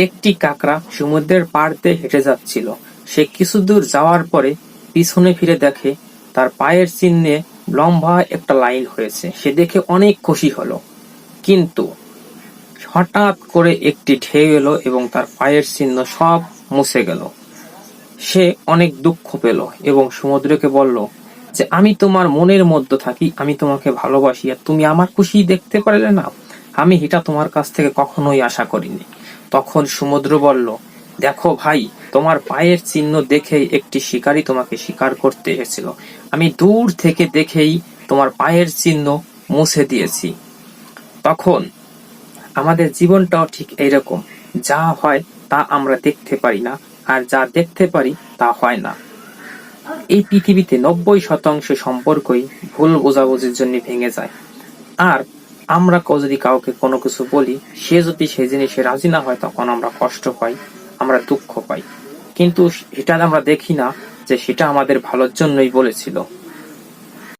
একটি কাকড়া সমুদ্রের পাড় দিয়ে হেঁটে যাচ্ছিল। সে কিছু দূর যাওয়ার পরে পিছনে ফিরে দেখে তার পায়ের চিহ্নে লম্বা একটা লাইন হয়েছে। সে দেখে অনেক খুশি হলো, কিন্তু হঠাৎ করে একটি ঢেউ এলো এবং তার পায়ের চিহ্ন সব মুছে গেল। সে অনেক দুঃখ পেল এবং সমুদ্রকে বলল যে আমি তোমার মনের মধ্যে থাকি, আমি তোমাকে ভালোবাসি, আর তুমি আমার খুশি দেখতে পারলে না, আমি এটা তোমার কাছ থেকে কখনোই আশা করিনি। তখন সমুদ্র বলল, দেখো ভাই, তোমার পায়ের চিহ্ন দেখেই একটি শিকারী তোমাকে শিকার করতে এসেছিল, আমি দূর থেকে দেখেই তোমার পায়ের চিহ্ন মুছে দিয়েছি। তখন আমাদের জীবনটাও ঠিক এইরকম, যা হয় তা আমরা দেখতে পারি না, আর যা দেখতে পারি তা হয় না। এই পৃথিবীতে 90% সম্পর্কই ভুল বোঝাবুঝির জন্য ভেঙে যায়। আর আমরা যদি কাউকে কোনো কিছু বলি, সে যদি সেই জিনিসে রাজি না হয়, তখন আমরা কষ্ট পাই, আমরা দুঃখ পাই, কিন্তু সেটা আমরা দেখি না যে সেটা আমাদের ভালোর জন্যই বলেছিল।